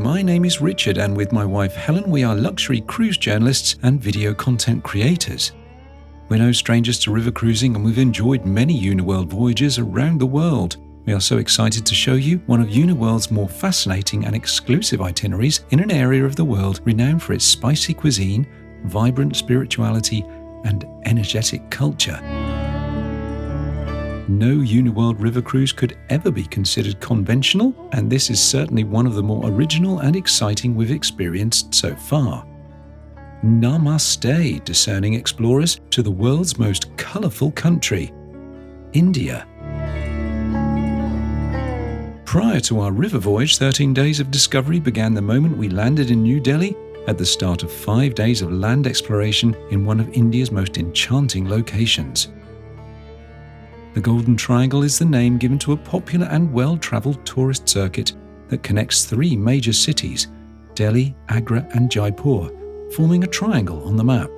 my name is Richard, and with my wife Helen, we are luxury cruise journalists and video content creators. We're no strangers to river cruising, and we've enjoyed many Uniworld voyages around the world. We are so excited to show you one of Uniworld's more fascinating and exclusive itineraries in an area of the world renowned for its spicy cuisine, vibrant spirituality, and energetic culture. No Uniworld river cruise could ever be considered conventional, and this is certainly one of the more original and exciting we've experienced so far. Namaste, discerning explorers, to the world's most colourful country, India. Prior to our river voyage, 13 days of discovery began the moment we landed in New Delhi at the start of 5 days of land exploration in one of India's most enchanting locations. The Golden Triangle is the name given to a popular and well-travelled tourist circuit that connects 3 major cities, Delhi, Agra and Jaipur, forming a triangle on the map.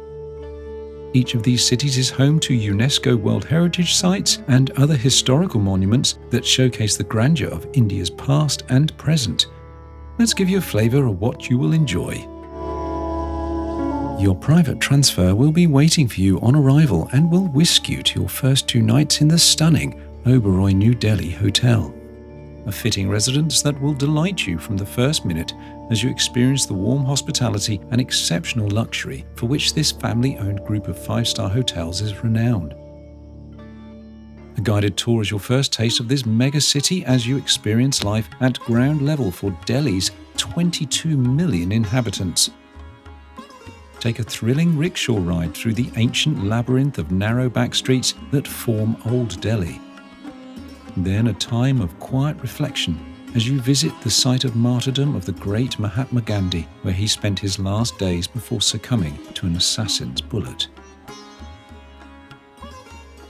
Each of these cities is home to UNESCO World Heritage Sites and other historical monuments that showcase the grandeur of India's past and present. Let's give you a flavour of what you will enjoy. Your private transfer will be waiting for you on arrival and will whisk you to your first 2 nights in the stunning Oberoi New Delhi Hotel. A fitting residence that will delight you from the first minute as you experience the warm hospitality and exceptional luxury for which this family-owned group of 5-star hotels is renowned. A guided tour is your first taste of this mega city as you experience life at ground level for Delhi's 22 million inhabitants. Take a thrilling rickshaw ride through the ancient labyrinth of narrow back streets that form Old Delhi. Then a time of quiet reflection as you visit the site of martyrdom of the great Mahatma Gandhi, where he spent his last days before succumbing to an assassin's bullet.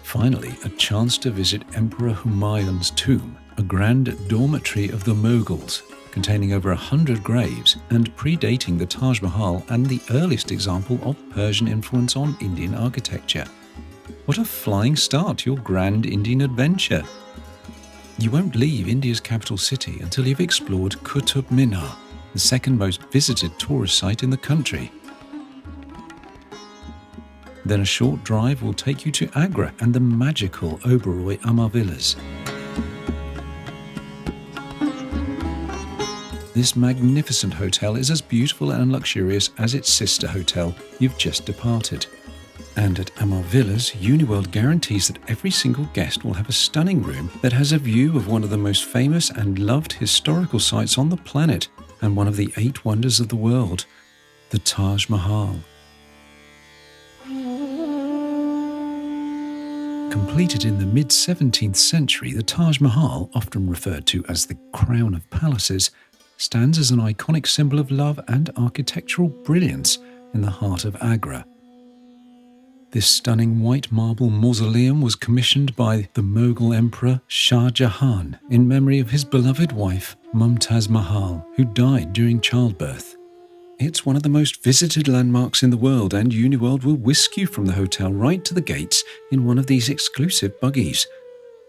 Finally, a chance to visit Emperor Humayun's tomb, a grand dormitory of the Mughals, containing over 100 graves and predating the Taj Mahal and the earliest example of Persian influence on Indian architecture. What a flying start to your grand Indian adventure! You won't leave India's capital city until you've explored Qutub Minar, the second most visited tourist site in the country. Then a short drive will take you to Agra and the magical Oberoi Amar Villas. This magnificent hotel is as beautiful and luxurious as its sister hotel you've just departed. And at Amar Villas, Uniworld guarantees that every single guest will have a stunning room that has a view of one of the most famous and loved historical sites on the planet and one of the 8 wonders of the world, the Taj Mahal. Completed in the mid-17th century, the Taj Mahal, often referred to as the Crown of Palaces, stands as an iconic symbol of love and architectural brilliance in the heart of Agra. This stunning white marble mausoleum was commissioned by the Mughal Emperor Shah Jahan in memory of his beloved wife Mumtaz Mahal, who died during childbirth. It's one of the most visited landmarks in the world, and Uniworld will whisk you from the hotel right to the gates in one of these exclusive buggies.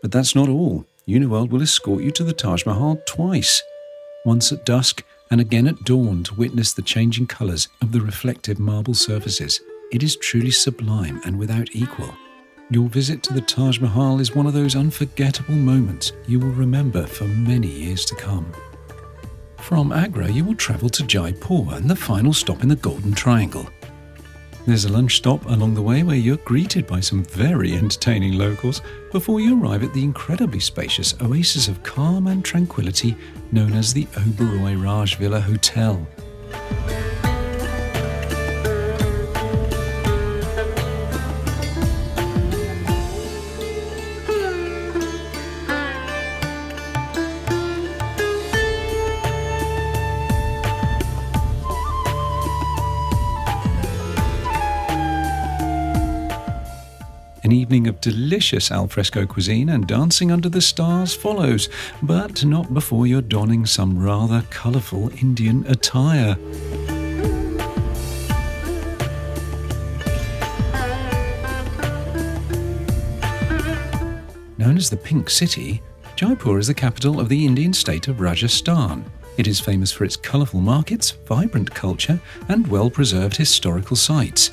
But that's not all. Uniworld will escort you to the Taj Mahal twice, once at dusk and again at dawn to witness the changing colours of the reflective marble surfaces. It is truly sublime and without equal. Your visit to the Taj Mahal is one of those unforgettable moments you will remember for many years to come. From Agra, you will travel to Jaipur and the final stop in the Golden Triangle. There's a lunch stop along the way where you're greeted by some very entertaining locals before you arrive at the incredibly spacious oasis of calm and tranquility known as the Oberoi Raj Villa Hotel. An evening of delicious alfresco cuisine and dancing under the stars follows, but not before you're donning some rather colourful Indian attire. Known as the Pink City, Jaipur is the capital of the Indian state of Rajasthan, It is famous for its colourful markets, vibrant culture, and well-preserved historical sites.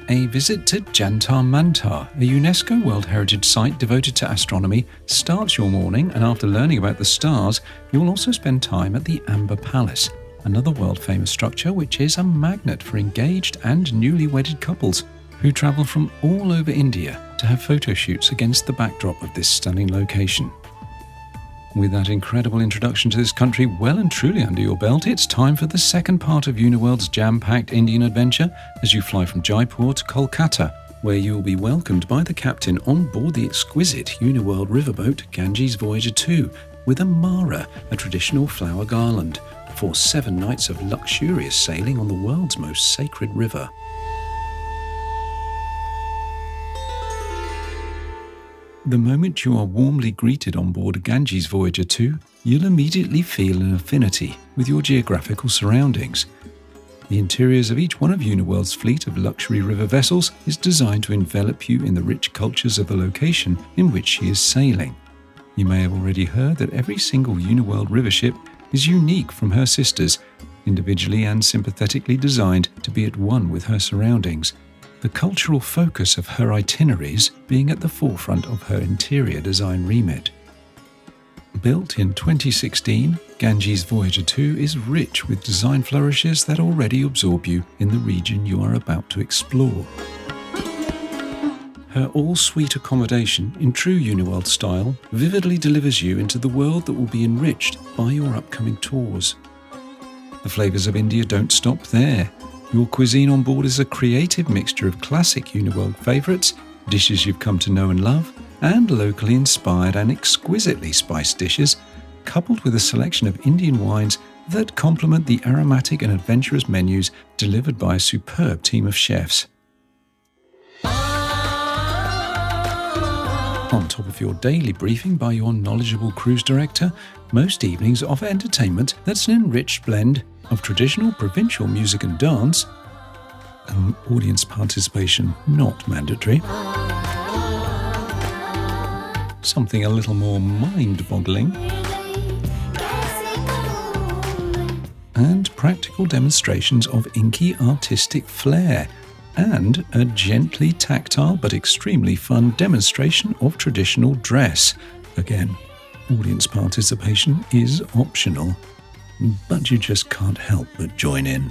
A visit to Jantar Mantar, a UNESCO World Heritage Site devoted to astronomy, starts your morning, and after learning about the stars, you'll also spend time at the Amber Palace, another world-famous structure which is a magnet for engaged and newly wedded couples who travel from all over India to have photo shoots against the backdrop of this stunning location. With that incredible introduction to this country well and truly under your belt, it's time for the second part of Uniworld's jam-packed Indian adventure as you fly from Jaipur to Kolkata, where you will be welcomed by the captain on board the exquisite Uniworld riverboat Ganges Voyager II with a mara, a traditional flower garland, for 7 nights of luxurious sailing on the world's most sacred river. The moment you are warmly greeted on board Ganges Voyager II, you'll immediately feel an affinity with your geographical surroundings. The interiors of each one of Uniworld's fleet of luxury river vessels is designed to envelop you in the rich cultures of the location in which she is sailing. You may have already heard that every single Uniworld river ship is unique from her sisters, individually and sympathetically designed to be at one with her surroundings. The cultural focus of her itineraries being at the forefront of her interior design remit. Built in 2016, Ganges Voyager II is rich with design flourishes that already absorb you in the region you are about to explore. Her all-suite accommodation, in true Uniworld style, vividly delivers you into the world that will be enriched by your upcoming tours. The flavours of India don't stop there. Your cuisine on board is a creative mixture of classic Uniworld favourites, dishes you've come to know and love, and locally inspired and exquisitely spiced dishes, coupled with a selection of Indian wines that complement the aromatic and adventurous menus delivered by a superb team of chefs. On top of your daily briefing by your knowledgeable cruise director, most evenings offer entertainment that's an enriched blend of traditional provincial music and dance, audience participation not mandatory, something a little more mind-boggling, and practical demonstrations of inky artistic flair, and a gently tactile but extremely fun demonstration of traditional dress. Again, audience participation is optional, but you just can't help but join in.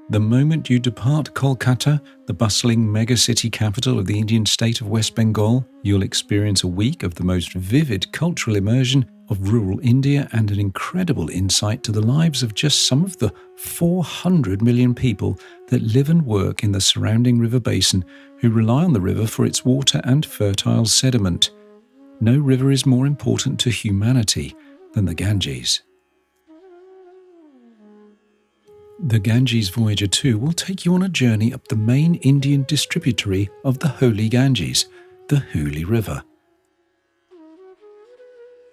The moment you depart Kolkata, the bustling mega-city capital of the Indian state of West Bengal, you'll experience a week of the most vivid cultural immersion of rural India and an incredible insight to the lives of just some of the 400 million people that live and work in the surrounding river basin who rely on the river for its water and fertile sediment. No river is more important to humanity than the Ganges. The Ganges Voyager II will take you on a journey up the main Indian distributary of the Holy Ganges, the Hooghly River.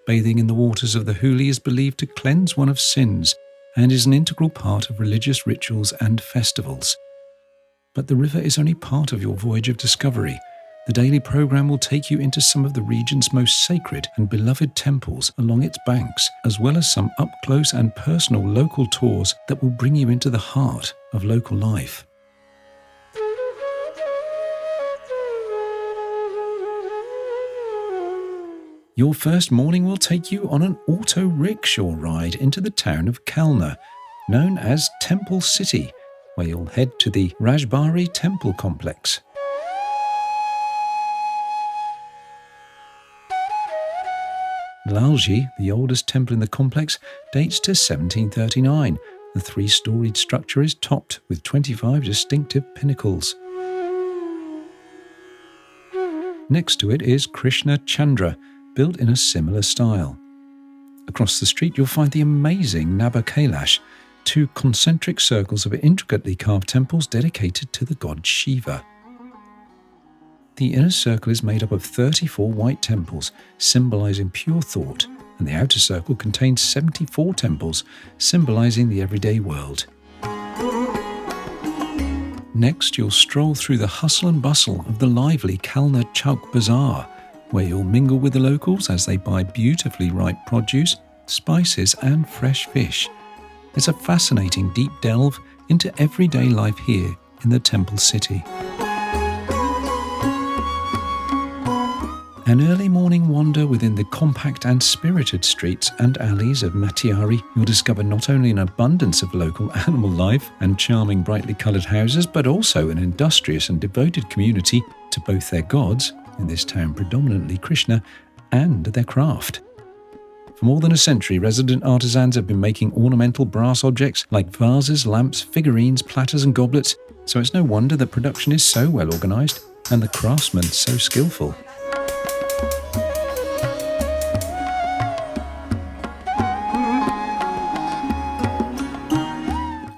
Bathing in the waters of the Hooghly is believed to cleanse one of sins and is an integral part of religious rituals and festivals. But the river is only part of your voyage of discovery. The daily program will take you into some of the region's most sacred and beloved temples along its banks, as well as some up-close and personal local tours that will bring you into the heart of local life. Your first morning will take you on an auto rickshaw ride into the town of Kalna, known as Temple City, where you'll head to the Rajbari Temple Complex. Lalji, the oldest temple in the complex, dates to 1739. The 3-storied structure is topped with 25 distinctive pinnacles. Next to it is Krishna Chandra, built in a similar style. Across the street you'll find the amazing Naba Kailash, 2 concentric circles of intricately carved temples dedicated to the god Shiva. The inner circle is made up of 34 white temples, symbolizing pure thought and the outer circle contains 74 temples, symbolizing the everyday world. Next, you'll stroll through the hustle and bustle of the lively Kalna Chowk Bazaar, where you'll mingle with the locals as they buy beautifully ripe produce, spices and fresh fish. It's a fascinating deep delve into everyday life here in the temple city. An early morning wander within the compact and spirited streets and alleys of Matiari, you'll discover not only an abundance of local animal life and charming brightly coloured houses, but also an industrious and devoted community to both their gods, in this town predominantly Krishna, and their craft. For more than a century, resident artisans have been making ornamental brass objects like vases, lamps, figurines, platters and goblets, so it's no wonder that production is so well organised and the craftsmen so skillful.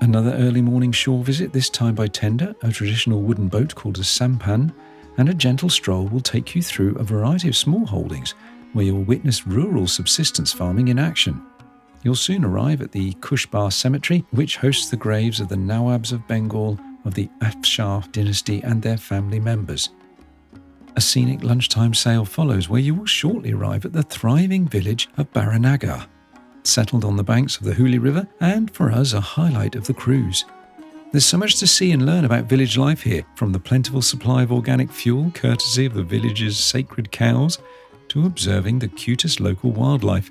Another early morning shore visit, this time by tender, a traditional wooden boat called a sampan, and a gentle stroll will take you through a variety of small holdings where you'll witness rural subsistence farming in action. You'll soon arrive at the Kushbar Cemetery, which hosts the graves of the Nawabs of Bengal, of the Afshar dynasty and their family members. A scenic lunchtime sail follows where you will shortly arrive at the thriving village of Baranagar, settled on the banks of the Hooghly River, and for us a highlight of the cruise. There's so much to see and learn about village life here, from the plentiful supply of organic fuel courtesy of the village's sacred cows, to observing the cutest local wildlife,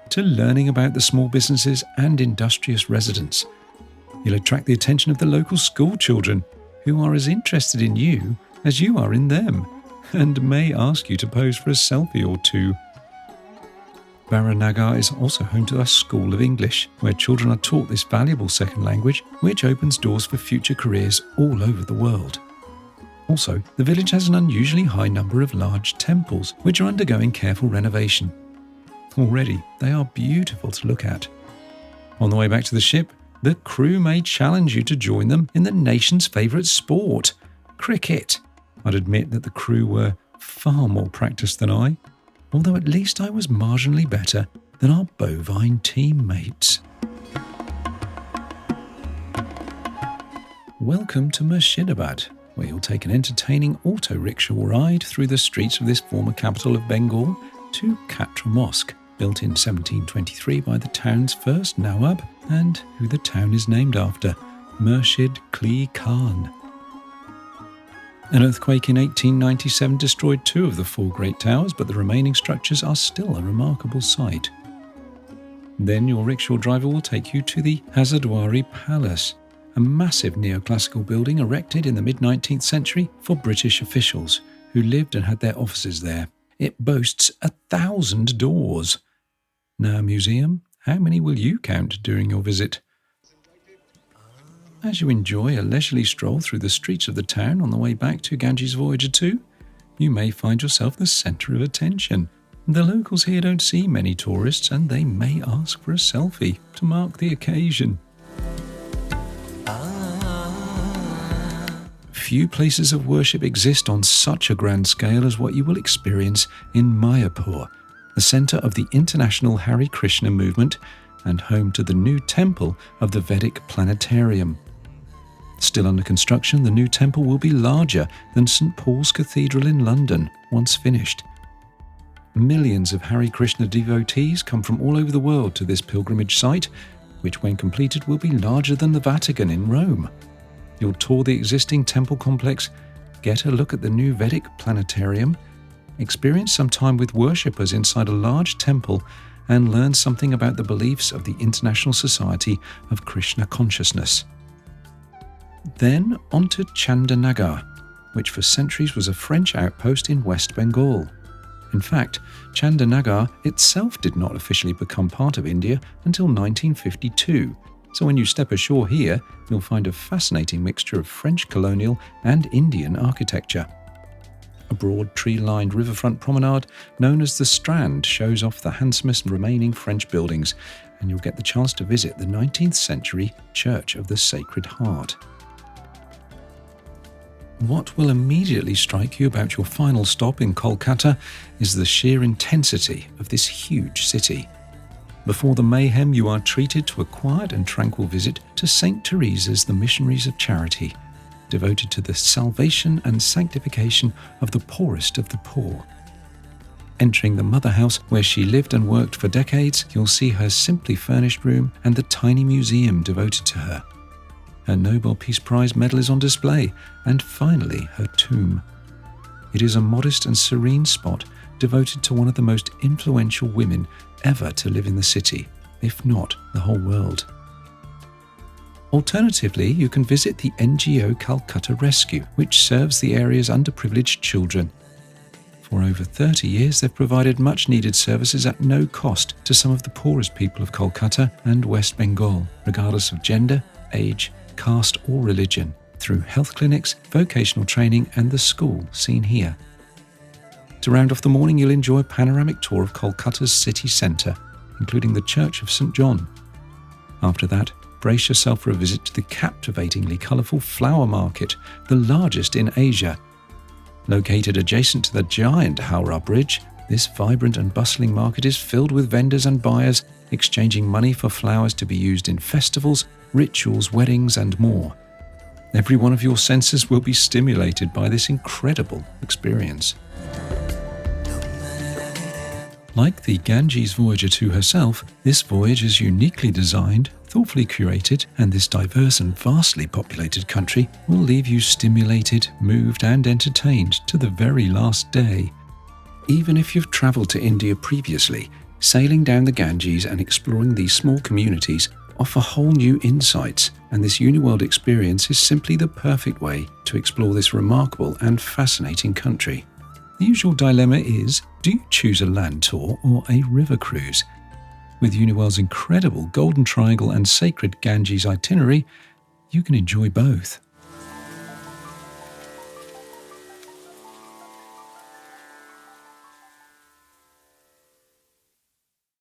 to learning about the small businesses and industrious residents. You'll attract the attention of the local school children, who are as interested in you as you are in them, and may ask you to pose for a selfie or two. Baranagar is also home to a school of English, where children are taught this valuable second language, which opens doors for future careers all over the world. Also, the village has an unusually high number of large temples, which are undergoing careful renovation. Already, they are beautiful to look at. On the way back to the ship, the crew may challenge you to join them in the nation's favourite sport, cricket. I'd admit that the crew were far more practiced than I, although at least I was marginally better than our bovine teammates. Welcome to Murshidabad, where you'll take an entertaining auto rickshaw ride through the streets of this former capital of Bengal to Katra Mosque, built in 1723 by the town's first Nawab, and who the town is named after, Murshid Quli Khan. An earthquake in 1897 destroyed 2 of the 4 great towers, but the remaining structures are still a remarkable sight. Then your rickshaw driver will take you to the Hazardwari Palace, a massive neoclassical building erected in the mid-19th century for British officials who lived and had their offices there. It boasts 1,000 doors. Now, museum, how many will you count during your visit? As you enjoy a leisurely stroll through the streets of the town on the way back to Ganges Voyager II, you may find yourself the centre of attention. The locals here don't see many tourists, and they may ask for a selfie to mark the occasion. Few places of worship exist on such a grand scale as what you will experience in Mayapur, the centre of the international Hare Krishna movement and home to the new temple of the Vedic planetarium. Still under construction, the new temple will be larger than St. Paul's Cathedral in London, once finished. Millions of Hare Krishna devotees come from all over the world to this pilgrimage site, which when completed will be larger than the Vatican in Rome. You'll tour the existing temple complex, get a look at the new Vedic planetarium, experience some time with worshippers inside a large temple, and learn something about the beliefs of the International Society of Krishna Consciousness. Then on to Chandanagar, which for centuries was a French outpost in West Bengal. In fact, Chandanagar itself did not officially become part of India until 1952, so when you step ashore here, you'll find a fascinating mixture of French colonial and Indian architecture. A broad tree-lined riverfront promenade known as the Strand shows off the handsomest remaining French buildings, and you'll get the chance to visit the 19th century Church of the Sacred Heart. What will immediately strike you about your final stop in Kolkata is the sheer intensity of this huge city. Before the mayhem, you are treated to a quiet and tranquil visit to St. Teresa's, the Missionaries of Charity, devoted to the salvation and sanctification of the poorest of the poor. Entering the mother house where she lived and worked for decades, you'll see her simply furnished room and the tiny museum devoted to her. Her Nobel Peace Prize medal is on display, and finally her tomb. It is a modest and serene spot devoted to one of the most influential women ever to live in the city, if not the whole world. Alternatively, you can visit the NGO Calcutta Rescue, which serves the area's underprivileged children. For over 30 years, they've provided much-needed services at no cost to some of the poorest people of Kolkata and West Bengal, regardless of gender, age, caste or religion, through health clinics, vocational training and the school seen here. To round off the morning, you'll enjoy a panoramic tour of Kolkata's city centre, including the Church of St. John. After that, brace yourself for a visit to the captivatingly colourful flower market, the largest in Asia. Located adjacent to the giant Howrah Bridge, this vibrant and bustling market is filled with vendors and buyers exchanging money for flowers to be used in festivals, rituals, weddings and more. Every one of your senses will be stimulated by this incredible experience. Like the Ganges Voyager II herself, this voyage is uniquely designed, thoughtfully curated, and this diverse and vastly populated country will leave you stimulated, moved and entertained to the very last day. Even if you've travelled to India previously, sailing down the Ganges and exploring these small communities offer whole new insights, and this Uniworld experience is simply the perfect way to explore this remarkable and fascinating country. The usual dilemma is, do you choose a land tour or a river cruise? With Uniworld's incredible Golden Triangle and Sacred Ganges itinerary, you can enjoy both.